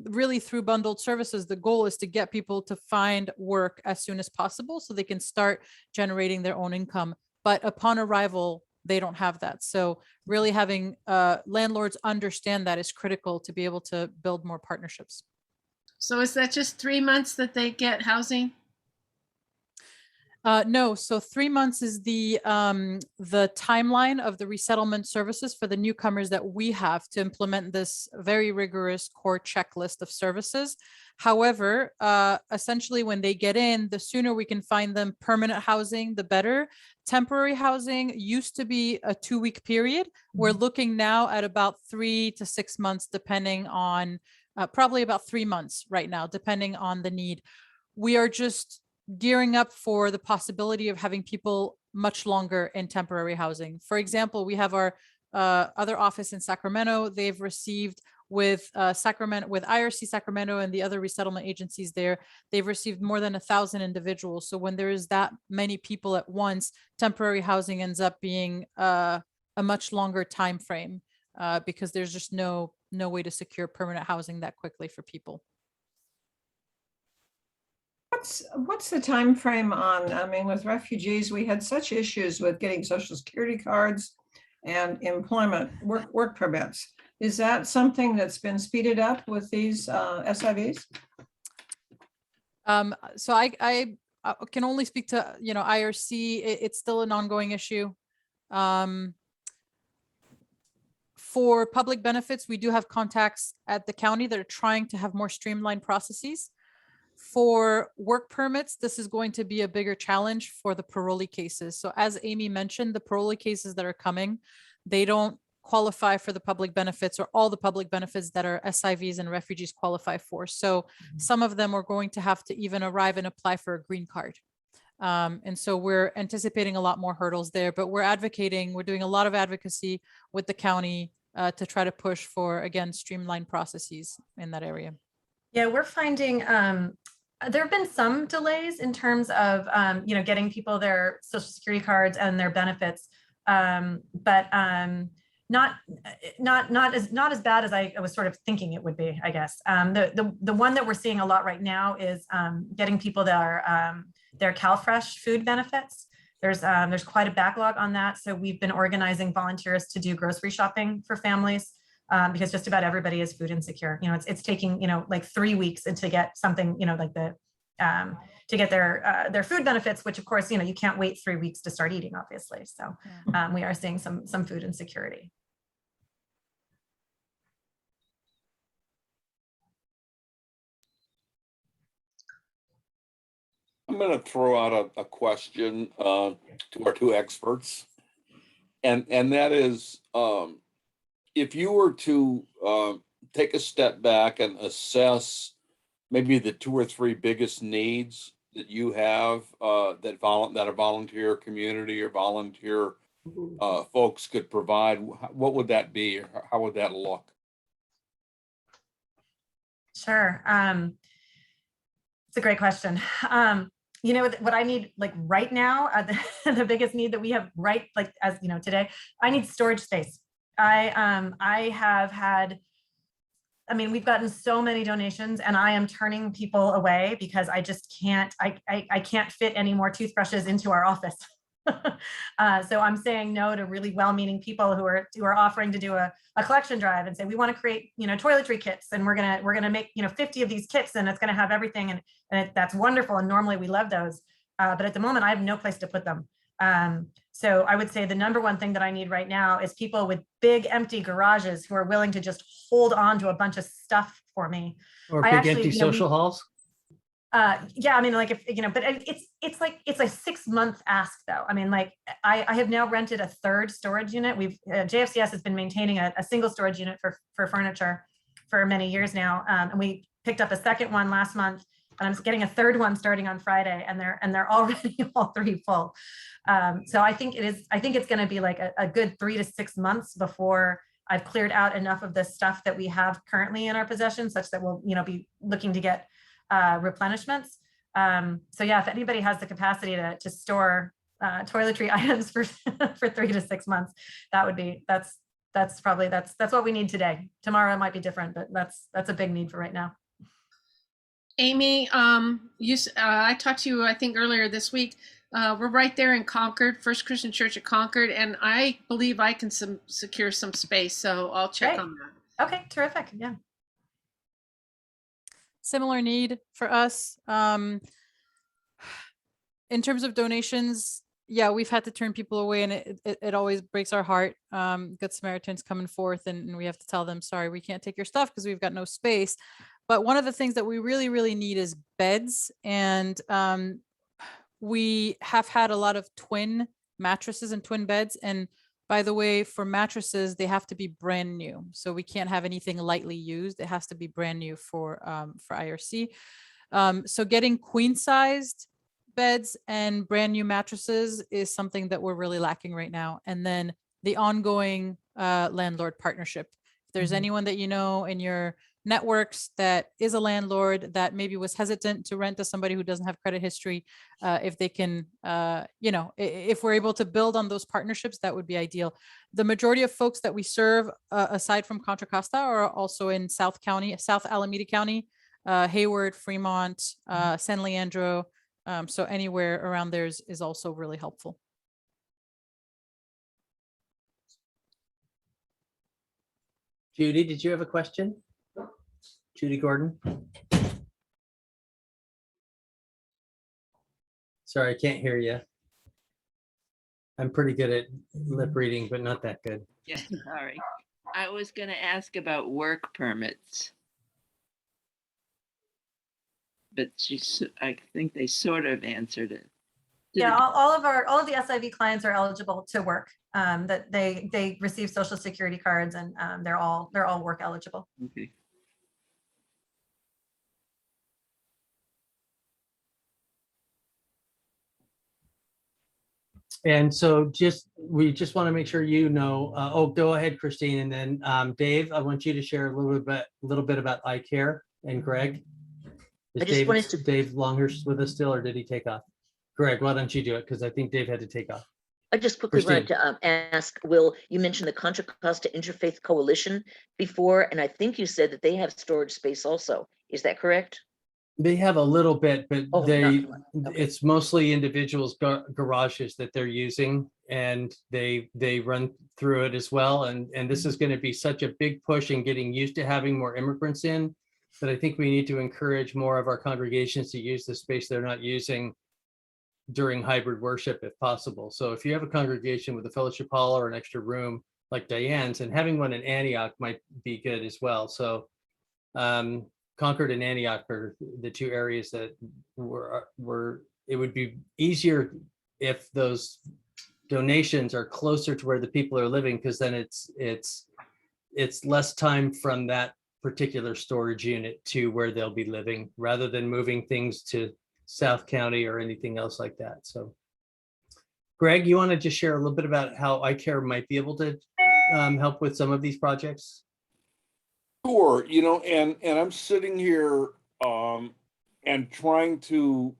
really through bundled services, the goal is to get people to find work as soon as possible so they can start generating their own income. But upon arrival, they don't have that. So really having landlords understand that is critical to be able to build more partnerships. So is that just 3 months that they get housing? No, so 3 months is the timeline of the resettlement services for the newcomers that we have to implement this very rigorous core checklist of services. However, essentially when they get in, the sooner we can find them permanent housing, the better. Temporary housing used to be a 2-week period. We're looking now at about 3 to 6 months, depending on, probably about 3 months right now, depending on the need. We are just gearing up for the possibility of having people much longer in temporary housing. For example, we have our other office in Sacramento. They've received with IRC Sacramento and the other resettlement agencies there, they've received more than 1,000 individuals. So when there is that many people at once, temporary housing ends up being a much longer time frame because there's just no way to secure permanent housing that quickly for people. What's the time frame on, I mean, with refugees, we had such issues with getting Social Security cards and employment work permits. Is that something that's been speeded up with these SIVs? So I can only speak to, IRC. It's still an ongoing issue. For public benefits, we do have contacts at the county that are trying to have more streamlined processes. For work permits, this is going to be a bigger challenge for the parolee cases. So as Amy mentioned, the parolee cases that are coming, they don't qualify for the public benefits or all the public benefits that our SIVs and refugees qualify for. So some of them are going to have to even arrive and apply for a green card. And so we're anticipating a lot more hurdles there, but we're doing a lot of advocacy with the county to try to push for, again, streamlined processes in that area. Yeah, we're finding there have been some delays in terms of getting people their Social Security cards and their benefits, but not as bad as I was sort of thinking it would be, I guess. The one that we're seeing a lot right now is getting people their CalFresh food benefits. There's quite a backlog on that, so we've been organizing volunteers to do grocery shopping for families. Because just about everybody is food insecure. It's taking, like 3 weeks to get something, like to get their food benefits, which of course, you can't wait 3 weeks to start eating, obviously. So we are seeing some food insecurity. I'm going to throw out a question to our two experts. And that is, if you were to take a step back and assess maybe the 2 or 3 biggest needs that you have that a volunteer community or volunteer folks could provide, what would that be? Or how would that look? Sure. It's a great question. What I need like right now, the biggest need that we have today, I need storage space. I have had, we've gotten so many donations and I am turning people away because I just can't, I can't fit any more toothbrushes into our office. So I'm saying no to really well-meaning people who are offering to do a collection drive and say, we want to create, toiletry kits and we're going to make, 50 of these kits and it's going to have everything. And that's wonderful. And normally we love those. But at the moment I have no place to put them. So I would say the number one thing that I need right now is people with big empty garages who are willing to just hold on to a bunch of stuff for me. Or big empty social halls. Yeah, but it's a 6-month ask though. I have now rented a 3rd storage unit. JFCS has been maintaining a single storage unit for furniture for many years now. And we picked up a 2nd one last month. And I'm getting a 3rd one starting on Friday, and they're already all 3 full. So I think it's going to be like a good 3 to 6 months before I've cleared out enough of the stuff that we have currently in our possession, such that we'll be looking to get replenishments. So yeah, if anybody has the capacity to store toiletry items for for 3 to 6 months, that's probably what we need today. Tomorrow it might be different, but that's a big need for right now. Amy, I talked to you, I think, earlier this week. We're right there in Concord, First Christian Church of Concord, and I believe I can secure some space, so I'll check Great. on that. Okay, terrific. Yeah. Similar need for us. In terms of donations, yeah, we've had to turn people away, and it always breaks our heart. Good Samaritans coming forth, and we have to tell them, sorry, we can't take your stuff because we've got no space. But one of the things that we really, really need is beds. And we have had a lot of twin mattresses and twin beds. And by the way, for mattresses, they have to be brand new. So we can't have anything lightly used. It has to be brand new for IRC. So getting queen-sized beds and brand new mattresses is something that we're really lacking right now. And then the ongoing landlord partnership. If there's anyone that you know in your networks that is a landlord that maybe was hesitant to rent to somebody who doesn't have credit history, if they can, if we're able to build on those partnerships, that would be ideal. The majority of folks that we serve, aside from Contra Costa, are also in South Alameda County, Hayward, Fremont, San Leandro. So anywhere around there is also really helpful. Judy, did you have a question? Judy Gordon. Sorry, I can't hear you. I'm pretty good at lip reading, but not that good. Yeah, sorry. I was going to ask about work permits. But I think they sort of answered it. Yeah, all of the SIV clients are eligible to work. That they receive Social Security cards, and they're all work eligible. Okay. And so we just want to make sure you know, go ahead, Christine, and then Dave, I want you to share a little bit about iCare, and Greg. Is Dave Longhurst with us still, or did he take off? Greg, why don't you do it? Because I think Dave had to take off. I just quickly Christine. wanted to ask, Will, you mentioned the Contra Costa Interfaith Coalition before, and I think you said that they have storage space also. Is that correct? They have a little bit, but Okay. it's mostly individuals' garages that they're using, and they run through it as well. And this is going to be such a big push in getting used to having more immigrants in, that I think we need to encourage more of our congregations to use the space they're not using during hybrid worship if possible. So if you have a congregation with a fellowship hall or an extra room like Diane's, and having one in Antioch might be good as well. So Concord and Antioch are the two areas that it would be easier if those donations are closer to where the people are living, because then it's less time from that particular storage unit to where they'll be living, rather than moving things to South County or anything else like that. So Greg, you want to just share a little bit about how iCare might be able to help with some of these projects? Sure, and I'm sitting here and trying to,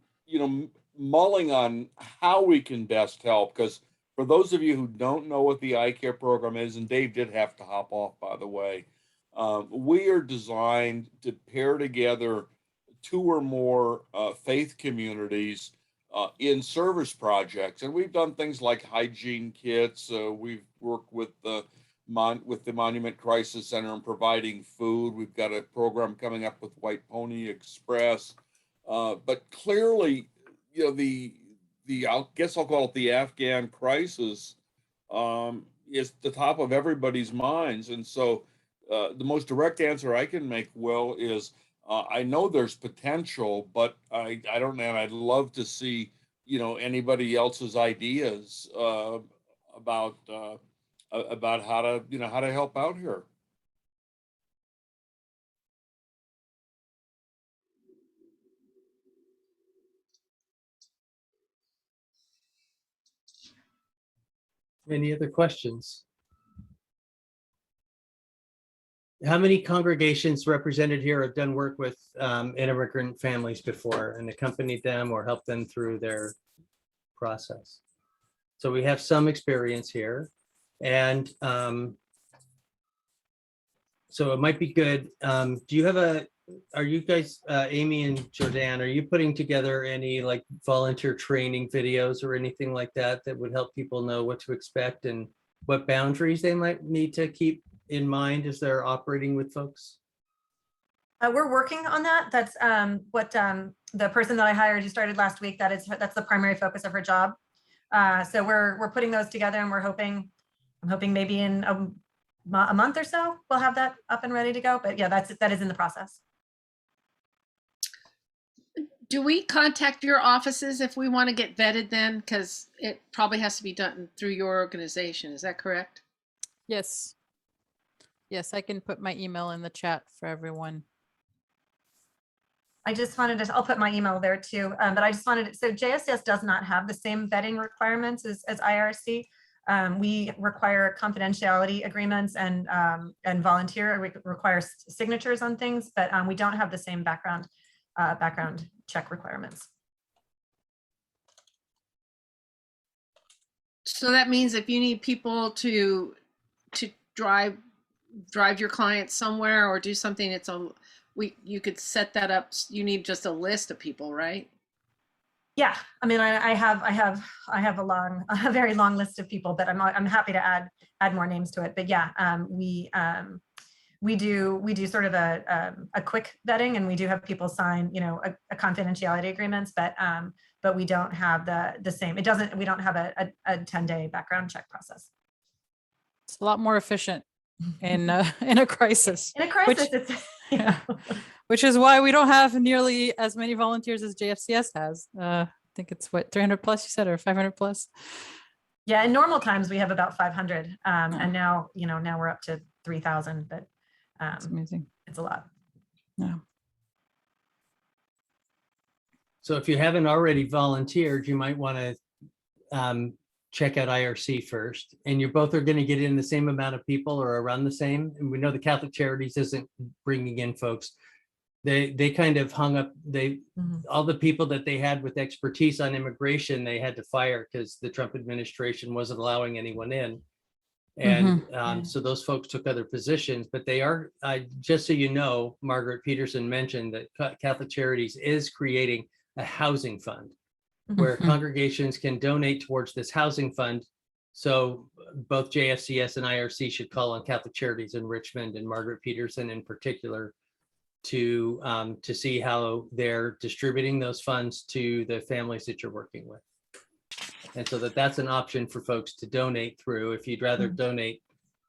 mulling on how we can best help, because for those of you who don't know what the iCare program is, and Dave did have to hop off, by the way, we are designed to pair together 2 or more faith communities in service projects, and we've done things like hygiene kits. We've worked with the Monument Crisis Center and providing food. We've got a program coming up with White Pony Express, but clearly, I guess I'll call it the Afghan crisis, is the top of everybody's minds, and so the most direct answer I can make, Will, is I know there's potential, but I don't know. And I'd love to see, anybody else's ideas about how to help out here. Any other questions? How many congregations represented here have done work with immigrant families before and accompanied them or helped them through their process? So we have some experience here. And so it might be good. Do you have are you guys, Amy and Jordane, are you putting together any like volunteer training videos or anything like that that would help people know what to expect and what boundaries they might need to keep in mind as they're operating with folks? We're working on that. That's what the person that I hired who started last week, that's the primary focus of her job. So we're putting those together, and I'm hoping maybe in a month or so we'll have that up and ready to go. But yeah, that is in the process. Do we contact your offices if we want to get vetted then? Because it probably has to be done through your organization. Is that correct? Yes. Yes, I can put my email in the chat for everyone. I just wanted to, I'll put my email there too, but I just wanted to, so JFCS does not have the same vetting requirements as IRC. We require confidentiality agreements and require signatures on things, but we don't have the same background check requirements. So that means if you need people to drive your clients somewhere or do something, you could set that up. You need just a list of people, right? Yeah, I mean, I have a very long list of people, but I'm happy to add more names to it. But yeah, we do sort of a quick vetting, and we do have people sign, a confidentiality agreements, but we don't have the same. We don't have a 10-day background check process. It's a lot more efficient in a crisis. In a crisis, Which is why we don't have nearly as many volunteers as JFCS has. I think it's what, 300 plus you said, or 500 plus? Yeah, in normal times we have about 500, and now we're up to 3,000. But it's amazing. It's a lot. Yeah. So if you haven't already volunteered, you might want to check out IRC first, and you both are going to get in the same amount of people or around the same. And we know the Catholic Charities isn't bringing in folks. They kind of hung up, all the people that they had with expertise on immigration, they had to fire because the Trump administration wasn't allowing anyone in. And so those folks took other positions, but they are, just so you know, Margaret Peterson mentioned that Catholic Charities is creating a housing fund where congregations can donate towards this housing fund. So both JFCS and IRC should call on Catholic Charities in Richmond and Margaret Peterson in particular to see how they're distributing those funds to the families that you're working with. And so that's an option for folks to donate through. If you'd rather donate,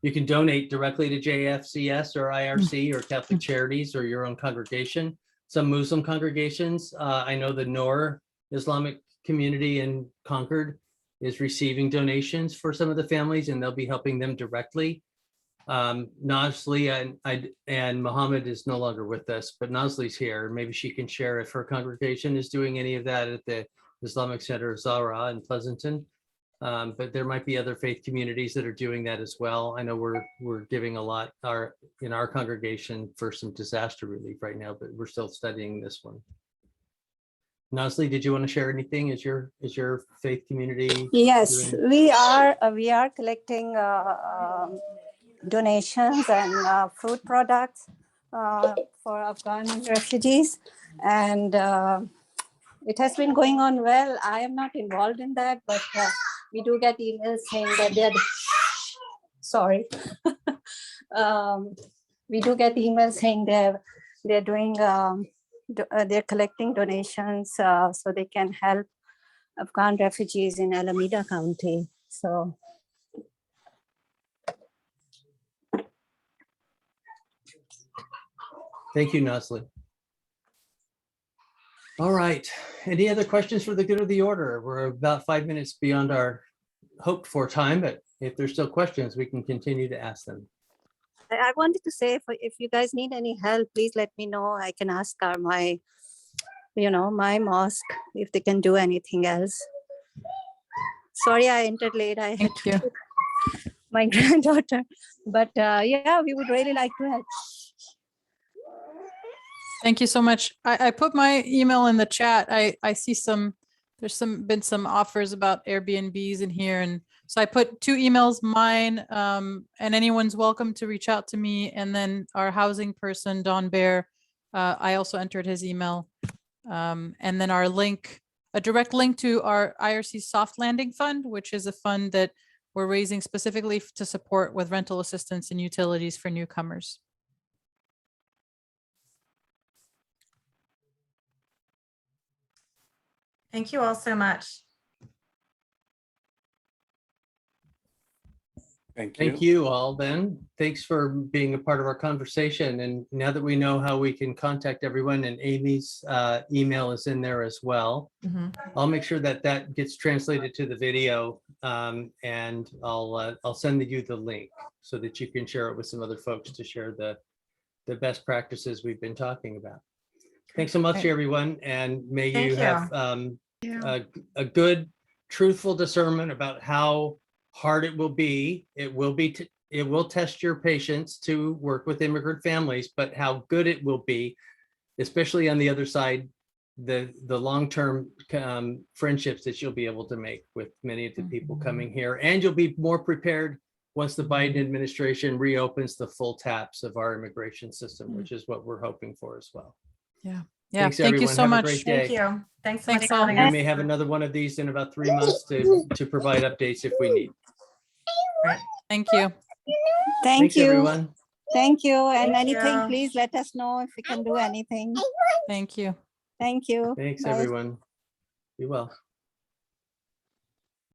you can donate directly to JFCS or IRC or Catholic Charities or your own congregation. Some Muslim congregations, I know the Noor Islamic community in Concord is receiving donations for some of the families, and they'll be helping them directly. Nasli and Muhammad is no longer with us, but Nasli's here. Maybe she can share if her congregation is doing any of that at the Islamic Center of Zahra in Pleasanton. But there might be other faith communities that are doing that as well. I know we're giving a lot in our congregation for some disaster relief right now, but we're still studying this one. Nasli, did you want to share anything? Is your faith community? Yes, we are collecting donations and food products for Afghan refugees, and it has been going on well. I am not involved in that, but we do get emails saying that we do get emails saying they're doing they're collecting donations so they can help Afghan refugees in Alameda County. So thank you, Nasli. All right. Any other questions for the good of the order? We're about 5 minutes beyond our hoped for time, but if there's still questions, we can continue to ask them. I wanted to say, if you guys need any help, please let me know. I can ask my mosque if they can do anything else. Sorry, I entered late. Thank you. My granddaughter, but yeah, we would really like to help. Thank you so much. I put my email in the chat. I see some There's been some offers about Airbnbs in here. And so I put 2 emails, mine, and anyone's welcome to reach out to me. And then our housing person, Don Bear, I also entered his email. And then our link, a direct link to our IRC Soft Landing Fund, which is a fund that we're raising specifically to support with rental assistance and utilities for newcomers. Thank you all so much. Thank you. Thank you all then. Thanks for being a part of our conversation. And now that we know how we can contact everyone, and Amy's email is in there as well, I'll make sure that that gets translated to the video, and I'll send you the link so that you can share it with some other folks to share the best practices we've been talking about. Thanks so much, Great. everyone, and may Thank you have a good, truthful discernment about how hard it will be. It will test your patience to work with immigrant families, but how good it will be, especially on the other side, the long-term friendships that you'll be able to make with many of the people coming here, and you'll be more prepared once the Biden administration reopens the full taps of our immigration system, which is what we're hoping for as well. Yeah. Thanks, Thank you everyone. so Have a much. great day. Thank you. Thanks so much Thanks for all. having We us. may have another one of these in about 3 months to provide updates if we need. Thank you. Thank Thanks, you. everyone. Thank you. And Thank anything, you. please let us know if we can do anything. Thank you. Thank you. Thanks, Bye. everyone. Be well.